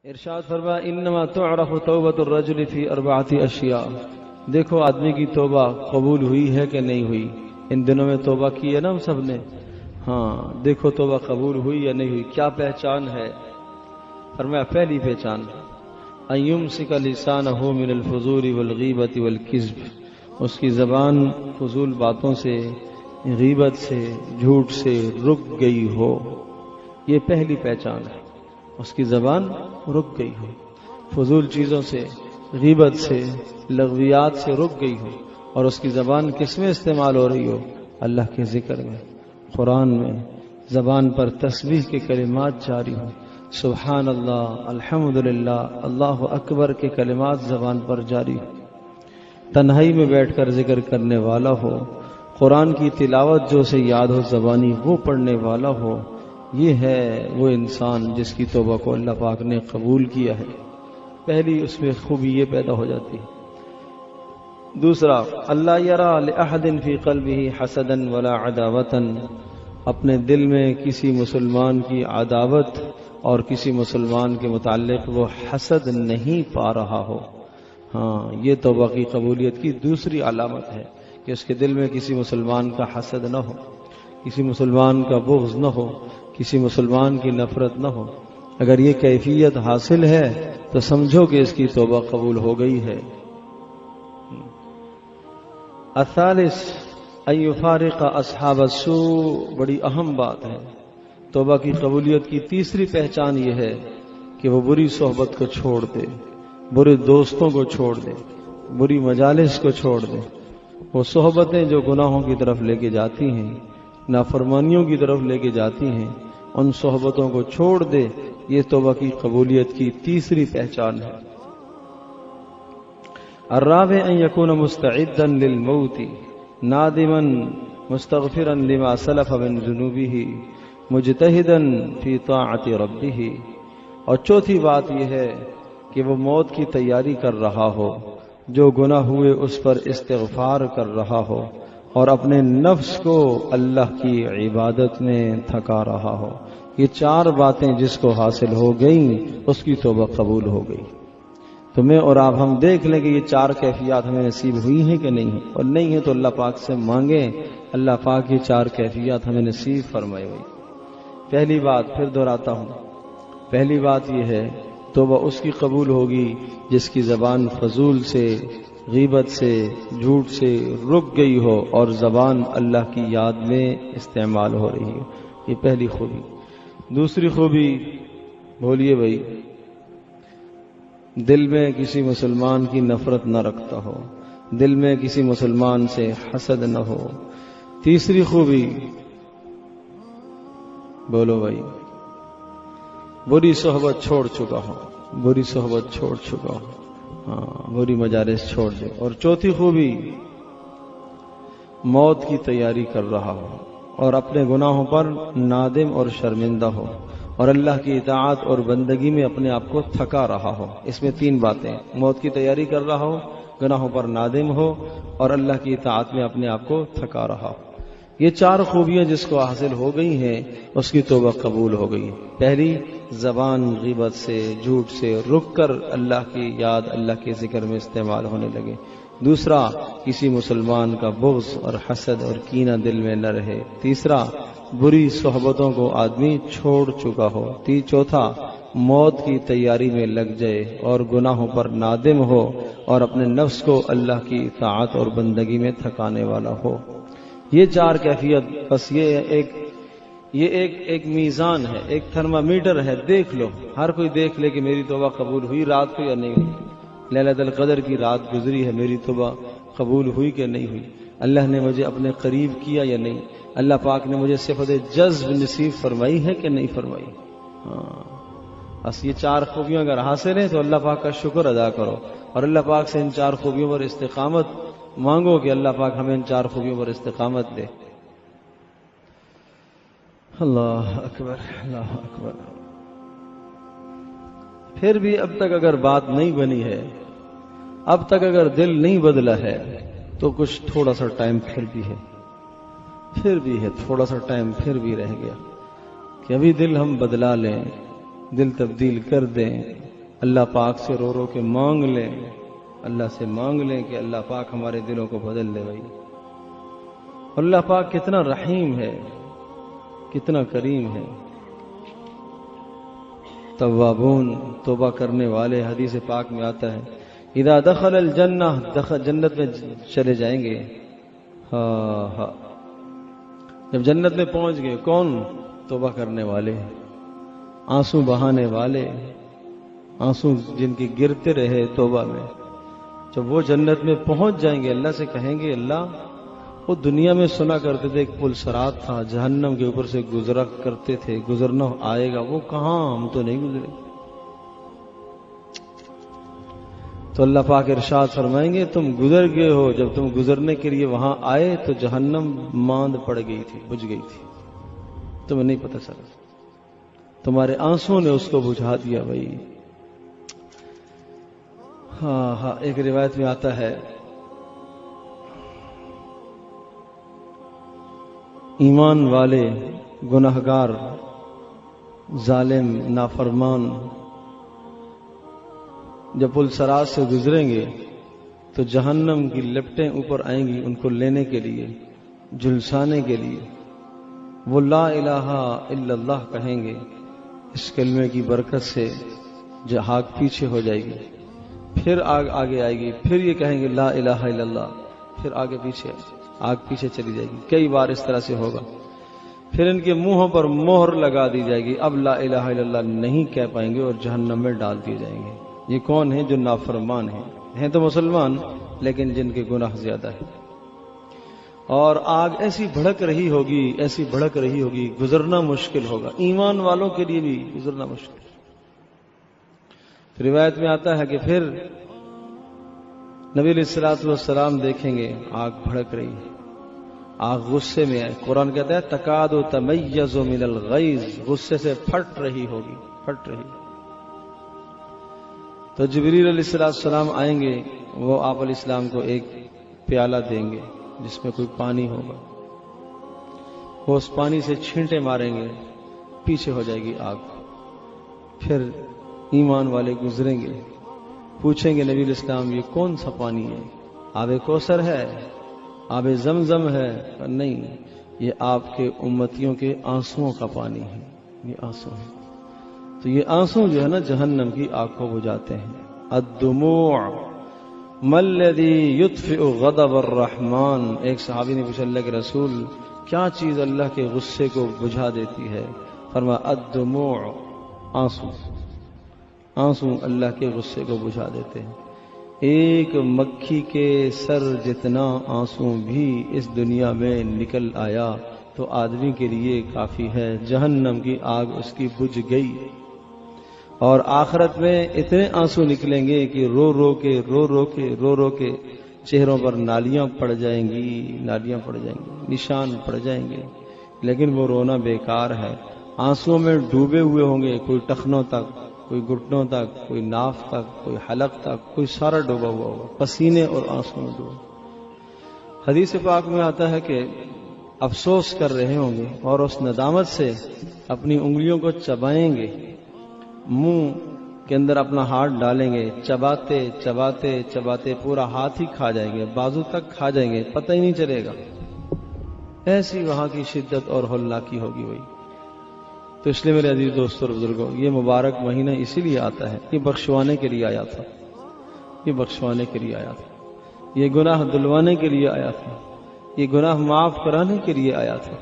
ارشاد فرمایا انما تعرف توبۃ الرجل فی اربعۃ اشیاء، دیکھو آدمی کی توبہ قبول ہوئی ہے کہ نہیں ہوئی۔ ان دنوں میں توبہ کی ہے نا ہم سب نے، ہاں دیکھو توبہ قبول ہوئی یا نہیں ہوئی۔ کیا پہچان ہے؟ فرمایا پہلی پہچان ان یمسک لسانہ من الفضول والغیبۃ والکذب، اس کی زبان فضول باتوں سے، غیبت سے، جھوٹ سے رک گئی ہو۔ یہ پہلی پہچان ہے، اس کی زبان رک گئی ہو، فضول چیزوں سے، غیبت سے، لغویات سے رک گئی ہو، اور اس کی زبان کس میں استعمال ہو رہی ہو؟ اللہ کے ذکر میں، قرآن میں، زبان پر تسبیح کے کلمات جاری ہوں، سبحان اللہ، الحمدللہ، اللہ اکبر کے کلمات زبان پر جاری ہوں، تنہائی میں بیٹھ کر ذکر کرنے والا ہو، قرآن کی تلاوت جو سے یاد ہو زبانی وہ پڑھنے والا ہو۔ یہ ہے وہ انسان جس کی توبہ کو اللہ پاک نے قبول کیا ہے۔ پہلی اس میں خوبی یہ پیدا ہو جاتی ہے۔ دوسرا اللہ یرا لأحد فی قلبہ حسدا ولا عداوتا، اپنے دل میں کسی مسلمان کی عداوت اور کسی مسلمان کے متعلق وہ حسد نہیں پا رہا ہو۔ ہاں یہ توبہ کی قبولیت کی دوسری علامت ہے کہ اس کے دل میں کسی مسلمان کا حسد نہ ہو، کسی مسلمان کا بغض نہ ہو، کسی مسلمان کی نفرت نہ ہو۔ اگر یہ کیفیت حاصل ہے تو سمجھو کہ اس کی توبہ قبول ہو گئی ہے۔ الثالث ان یفارق اصحاب السوء، بڑی اہم بات ہے۔ توبہ کی قبولیت کی تیسری پہچان یہ ہے کہ وہ بری صحبت کو چھوڑ دے، برے دوستوں کو چھوڑ دے، بری مجالس کو چھوڑ دے۔ وہ صحبتیں جو گناہوں کی طرف لے کے جاتی ہیں، نافرمانیوں کی طرف لے کے جاتی ہیں، ان صحبتوں کو چھوڑ دے۔ یہ توبہ کی قبولیت کی تیسری پہچان ہے۔ الرابع ان یکون مستعدا للموت نادما مستغفرا لما سلف من ذنوبه مجتہدا فی طاعت ربہ، اور چوتھی بات یہ ہے کہ وہ موت کی تیاری کر رہا ہو، جو گناہ ہوئے اس پر استغفار کر رہا ہو، اور اپنے نفس کو اللہ کی عبادت میں تھکا رہا ہو۔ یہ چار باتیں جس کو حاصل ہو گئیں اس کی توبہ قبول ہو گئی۔ تو میں اور آپ ہم دیکھ لیں کہ یہ چار کیفیات ہمیں نصیب ہوئی ہیں کہ نہیں ہیں، اور نہیں ہیں تو اللہ پاک سے مانگیں اللہ پاک یہ چار کیفیات ہمیں نصیب فرمائے ہوئی۔ پہلی بات پھر دہراتا ہوں، پہلی بات یہ ہے توبہ اس کی قبول ہوگی جس کی زبان فضول سے، غیبت سے، جھوٹ سے رک گئی ہو اور زبان اللہ کی یاد میں استعمال ہو رہی ہو۔ یہ پہلی خوبی۔ دوسری خوبی بولیے بھائی، دل میں کسی مسلمان کی نفرت نہ رکھتا ہو، دل میں کسی مسلمان سے حسد نہ ہو۔ تیسری خوبی بولو بھائی، بری صحبت چھوڑ چکا ہو، بری صحبت چھوڑ چکا ہو، ہاں بری مجالس چھوڑ دے۔ اور چوتھی خوبی موت کی تیاری کر رہا ہو اور اپنے گناہوں پر نادم اور شرمندہ ہو، اور اللہ کی اطاعت اور بندگی میں اپنے آپ کو تھکا رہا ہو۔ اس میں تین باتیں، موت کی تیاری کر رہا ہو، گناہوں پر نادم ہو، اور اللہ کی اطاعت میں اپنے آپ کو تھکا رہا ہو۔ یہ چار خوبیاں جس کو حاصل ہو گئی ہیں اس کی توبہ قبول ہو گئی۔ پہلی، زبان غیبت سے، جھوٹ سے رک کر اللہ کی یاد، اللہ کے ذکر میں استعمال ہونے لگے۔ دوسرا، کسی مسلمان کا بغض اور حسد اور کینہ دل میں نہ رہے۔ تیسرا، بری صحبتوں کو آدمی چھوڑ چکا ہو۔ چوتھا، موت کی تیاری میں لگ جائے اور گناہوں پر نادم ہو اور اپنے نفس کو اللہ کی اطاعت اور بندگی میں تھکانے والا ہو۔ یہ چار کیفیت، بس یہ ایک میزان ہے، ایک تھرمامیٹر ہے، دیکھ لو، ہر کوئی دیکھ لے کہ میری توبہ قبول ہوئی رات کو یا نہیں ہوئی۔ لیلۃ القدر کی رات گزری ہے، میری توبہ قبول ہوئی کہ نہیں ہوئی؟ اللہ نے مجھے اپنے قریب کیا یا نہیں؟ اللہ پاک نے مجھے صفت جذب نصیب فرمائی ہے کہ نہیں فرمائی؟ ہاں بس یہ چار خوبیاں اگر حاصل ہیں تو اللہ پاک کا شکر ادا کرو، اور اللہ پاک سے ان چار خوبیوں پر استقامت مانگو کہ اللہ پاک ہمیں ان چار خوبیوں پر استقامت دے۔ اللہ اکبر، اللہ اکبر۔ پھر بھی اب تک اگر بات نہیں بنی ہے، اب تک اگر دل نہیں بدلا ہے تو کچھ تھوڑا سا ٹائم پھر بھی ہے، تھوڑا سا ٹائم پھر بھی رہ گیا کہ ابھی دل ہم بدلا لیں، دل تبدیل کر دیں، اللہ پاک سے رو رو کے مانگ لیں، اللہ سے مانگ لیں کہ اللہ پاک ہمارے دلوں کو بدل دے بھائی۔ اللہ پاک کتنا رحیم ہے، کتنا کریم ہے۔ توابون، توبہ کرنے والے، حدیث پاک میں آتا ہے اذا دخل الجنہ، جنت میں چلے جائیں گے۔ ہاں جب جنت میں پہنچ گئے، کون؟ توبہ کرنے والے، آنسو بہانے والے، آنسو جن کے گرتے رہے توبہ میں، جب وہ جنت میں پہنچ جائیں گے اللہ سے کہیں گے اللہ وہ دنیا میں سنا کرتے تھے ایک پل صراط تھا، جہنم کے اوپر سے گزرا کرتے تھے، گزرنا آئے گا، وہ کہاں؟ ہم تو نہیں گزرے۔ تو اللہ پاک ارشاد فرمائیں گے تم گزر گئے ہو، جب تم گزرنے کے لیے وہاں آئے تو جہنم ماند پڑ گئی تھی، بجھ گئی تھی، تمہیں نہیں پتہ چلا، تمہارے آنسوں نے اس کو بجھا دیا بھائی۔ ہاں ایک روایت میں آتا ہے ایمان والے گناہگار ظالم نافرمان جب پل صراط سے گزریں گے تو جہنم کی لپٹیں اوپر آئیں گی ان کو لینے کے لیے، جھلسانے کے لیے۔ وہ لا الہ الا اللہ کہیں گے، اس کلمے کی برکت سے آگ پیچھے ہو جائے گی، پھر آگے آئے گی، پھر یہ کہیں گے لا الہ الا اللہ، پھر آگے پیچھے آگ پیچھے چلی جائے گی، کئی بار اس طرح سے ہوگا، پھر ان کے منہوں پر مہر لگا دی جائے گی، اب لا الہ الا اللہ نہیں کہہ پائیں گے اور جہنم میں ڈال دیے جائیں گے۔ یہ کون ہیں؟ جو نافرمان ہیں تو مسلمان لیکن جن کے گناہ زیادہ ہیں، اور آگ ایسی بھڑک رہی ہوگی، ایسی بھڑک رہی ہوگی، گزرنا مشکل ہوگا، ایمان والوں کے لیے بھی گزرنا مشکل۔ روایت میں آتا ہے کہ پھر نبی علیہ الصلوۃ والسلام دیکھیں گے آگ بھڑک رہی ہے، آگ غصے میں ہے، قرآن کہتا ہے تکاد تمیز من الغیظ، غصے سے پھٹ رہی ہوگی، پھٹ رہی۔ تو جبریل علیہ السلام آئیں گے، وہ آپ علیہ السلام کو ایک پیالہ دیں گے جس میں کوئی پانی ہوگا، وہ اس پانی سے چھینٹے ماریں گے، پیچھے ہو جائے گی آگ، پھر ایمان والے گزریں گے، پوچھیں گے نبی علیہ السلام یہ کون سا پانی ہے؟ آب کوثر ہے؟ آب زمزم ہے؟ نہیں، یہ آپ کے امتیوں کے آنسوؤں کا پانی ہے، یہ آنسو ہے۔ تو یہ آنسو جو ہے نا جہنم کی آگ کو بجھاتے ہیں۔ الدموع ما الذی یطفئ غضب الرحمن، ایک صحابی نے پوچھا اللہ کے رسول کیا چیز اللہ کے غصے کو بجھا دیتی ہے؟ فرمایا الدموع، آنسو، آنسو اللہ کے غصے کو بجھا دیتے ہیں۔ ایک مکھی کے سر جتنا آنسو بھی اس دنیا میں نکل آیا تو آدمی کے لیے کافی ہے، جہنم کی آگ اس کی بجھ گئی، اور آخرت میں اتنے آنسو نکلیں گے کہ رو رو کے چہروں پر نالیاں پڑ جائیں گی، نالیاں پڑ جائیں گی، نشان پڑ جائیں گے، لیکن وہ رونا بیکار ہے۔ آنسوؤں میں ڈوبے ہوئے ہوں گے، کوئی ٹخنوں تک، کوئی گھٹنوں تک، کوئی ناف تک، کوئی حلق تک، کوئی سارا ڈوبا ہوا ہوگا، پسینے اور آنسو میں ڈوبا۔ حدیث پاک میں آتا ہے کہ افسوس کر رہے ہوں گے اور اس ندامت سے اپنی انگلیوں کو چبائیں گے، منہ کے اندر اپنا ہاتھ ڈالیں گے، چباتے چباتے چباتے پورا ہاتھ ہی کھا جائیں گے، بازو تک کھا جائیں گے، پتہ ہی نہیں چلے گا، ایسی وہاں کی شدت اور ہولناکی ہوگی وہی۔ تو اس لیے میرے عزیز دوستوں اور بزرگوں، یہ مبارک مہینہ اسی لیے آتا ہے، یہ بخشوانے کے لیے آیا تھا، یہ بخشوانے کے لیے آیا تھا، یہ گناہ دلوانے کے لیے آیا تھا، یہ گناہ معاف کرانے کے لیے آیا تھا۔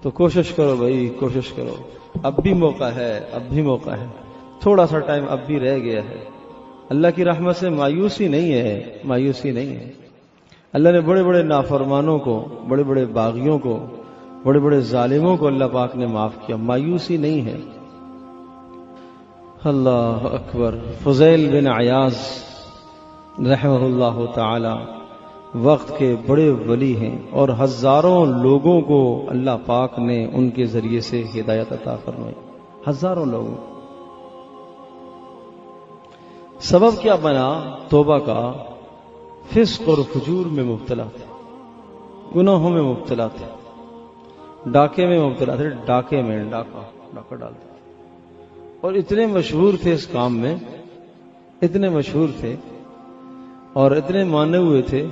تو کوشش کرو بھائی، کوشش کرو، اب بھی موقع ہے، اب بھی موقع ہے، تھوڑا سا ٹائم اب بھی رہ گیا ہے۔ اللہ کی رحمت سے مایوسی نہیں ہے، مایوسی نہیں ہے۔ اللہ نے بڑے بڑے نافرمانوں کو، بڑے بڑے باغیوں کو، بڑے بڑے ظالموں کو اللہ پاک نے معاف کیا، مایوسی نہیں ہے۔ اللہ اکبر۔ فضیل بن عیاض رحمہ اللہ تعالی وقت کے بڑے ولی ہیں، اور ہزاروں لوگوں کو اللہ پاک نے ان کے ذریعے سے ہدایت عطا فرمائی، ہزاروں لوگوں۔ سبب کیا بنا توبہ کا؟ فسق اور فجور میں مبتلا تھے، گناہوں میں مبتلا تھے، ڈاکے میں مبتلا تھے، ڈاکے میں ڈاکہ ڈالتے تھے، اور اتنے مشہور تھے اس کام میں، اتنے مشہور تھے اور اتنے مانے ہوئے تھے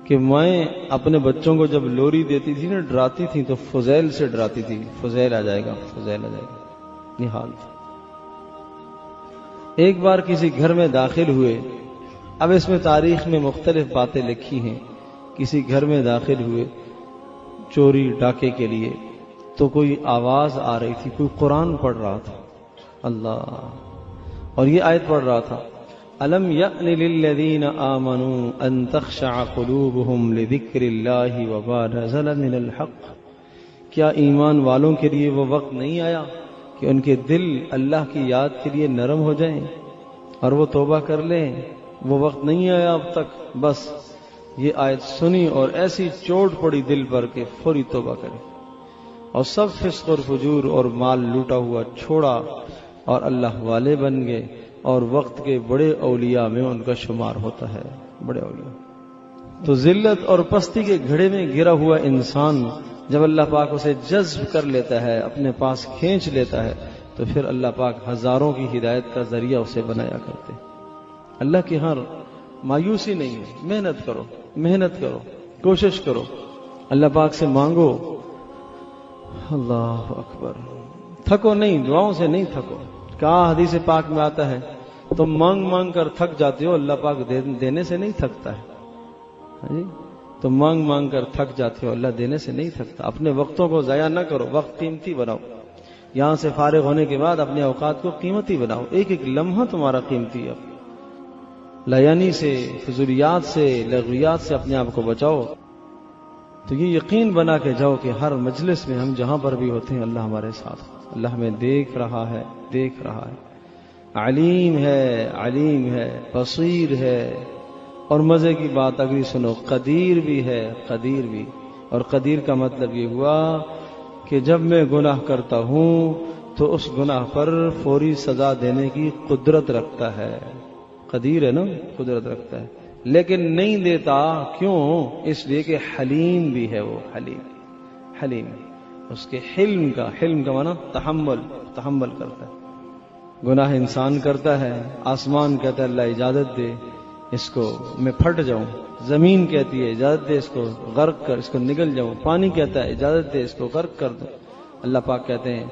کہ مائیں اپنے بچوں کو جب لوری دیتی تھی نا، ڈراتی تھی تو فضیل سے ڈراتی تھی، فضیل آ جائے گا، فضیل آ جائے گا، یہ حال تھا۔ ایک بار کسی گھر میں داخل ہوئے، اب اس میں تاریخ میں مختلف باتیں لکھی ہیں، کسی گھر میں داخل ہوئے چوری ڈاکے کے لیے، تو کوئی آواز آ رہی تھی، کوئی قرآن پڑھ رہا تھا، اللہ، اور یہ آیت پڑھ رہا تھا، أَلَمْ يَأْنِ لِلَّذِينَ آمَنُوا أَن تَخْشَعَ قُلُوبُهُمْ لِذِكْرِ اللَّهِ وَمَا نَزَلَ مِنَ الْحَقِّ، کیا ایمان والوں کے لیے وہ وقت نہیں آیا کہ ان کے دل اللہ کی یاد کے لیے نرم ہو جائیں اور وہ توبہ کر لیں؟ وہ وقت نہیں آیا اب تک؟ بس یہ آیت سنی اور ایسی چوٹ پڑی دل پر کہ فوری توبہ کرے، اور سب فسق اور فجور اور مال لوٹا ہوا چھوڑا اور اللہ والے بن گئے، اور وقت کے بڑے اولیاء میں ان کا شمار ہوتا ہے، بڑے اولیاء۔ تو ذلت اور پستی کے گھڑے میں گرا ہوا انسان جب اللہ پاک اسے جذب کر لیتا ہے، اپنے پاس کھینچ لیتا ہے، تو پھر اللہ پاک ہزاروں کی ہدایت کا ذریعہ اسے بنایا کرتے۔ اللہ کی ہر مایوسی نہیں ہے، محنت کرو، محنت کرو، کوشش کرو، اللہ پاک سے مانگو، اللہ اکبر، تھکو نہیں، دعاؤں سے نہیں تھکو۔ کہا حدیث پاک میں آتا ہے، تم مانگ مانگ کر تھک جاتے ہو، اللہ پاک دینے سے نہیں تھکتا ہے، جی تم مانگ مانگ کر تھک جاتے ہو، اللہ دینے سے نہیں تھکتا۔ اپنے وقتوں کو ضائع نہ کرو، وقت قیمتی بناؤ، یہاں سے فارغ ہونے کے بعد اپنے اوقات کو قیمتی بناؤ، ایک ایک لمحہ تمہارا قیمتی ہے۔ لیانی سے، فضولیات سے، لغویات سے اپنے آپ کو بچاؤ۔ تو یہ یقین بنا کے جاؤ کہ ہر مجلس میں ہم جہاں پر بھی ہوتے ہیں اللہ ہمارے ساتھ، اللہ ہمیں دیکھ رہا ہے، دیکھ رہا ہے، علیم ہے، علیم ہے، بصیر ہے، اور مزے کی بات اگلی سنو، قدیر بھی ہے، قدیر بھی۔ اور قدیر کا مطلب یہ ہوا کہ جب میں گناہ کرتا ہوں تو اس گناہ پر فوری سزا دینے کی قدرت رکھتا ہے، قدیر ہے نا، قدرت رکھتا ہے، لیکن نہیں دیتا، کیوں؟ اس لیے کہ حلیم بھی ہے، وہ حلیم، حلیم، اس کے حلم کا معنی تحمل کرتا ہے۔ گناہ انسان کرتا ہے، آسمان کہتا ہے اللہ اجازت دے اس کو میں پھٹ جاؤں، زمین کہتی ہے اجازت دے اس کو غرق کر، اس کو نگل جاؤں، پانی کہتا ہے اجازت دے اس کو غرق کر دو۔ اللہ پاک کہتے ہیں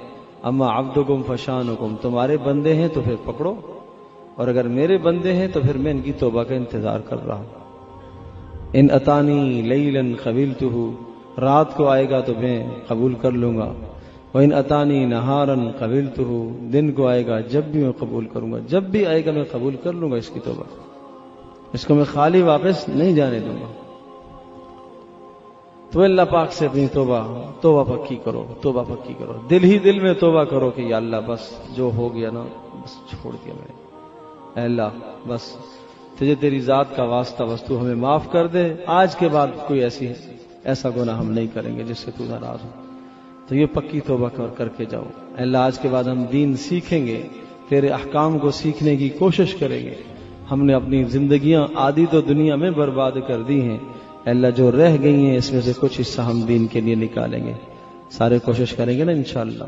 اما عبدکم فشانکم، تمہارے بندے ہیں تو پھر پکڑو، اور اگر میرے بندے ہیں تو پھر میں ان کی توبہ کا انتظار کر رہا ہوں۔ ان اتانی لیلا قبلتہ، رات کو آئے گا تو میں قبول کر لوں گا، وَإِنْ أَتَانِي نَهَارًا قَبِلْتُهُ، دن کو آئے گا جب بھی میں قبول کروں گا، جب بھی آئے گا میں قبول کر لوں گا اس کی توبہ، اس کو میں خالی واپس نہیں جانے دوں گا۔ تو اللہ پاک سے اپنی توبہ پکی کرو، توبہ پکی کرو، دل ہی دل میں توبہ کرو کہ یا اللہ بس جو ہو گیا نا بس چھوڑ دیا میں، اے اللہ بس تجھے تیری ذات کا واسطہ، بس تو ہمیں معاف کر دے، آج کے بعد کوئی ایسا گناہ ہم نہیں کریں گے جس سے تو ناراض ہو۔ تو یہ پکی توبہ کر کے جاؤ، اے اللہ آج کے بعد ہم دین سیکھیں گے، تیرے احکام کو سیکھنے کی کوشش کریں گے، ہم نے اپنی زندگیاں آدھی تو دنیا میں برباد کر دی ہیں، اے اللہ جو رہ گئی ہیں اس میں سے کچھ حصہ ہم دین کے لیے نکالیں گے، سارے کوشش کریں گے نا انشاءاللہ۔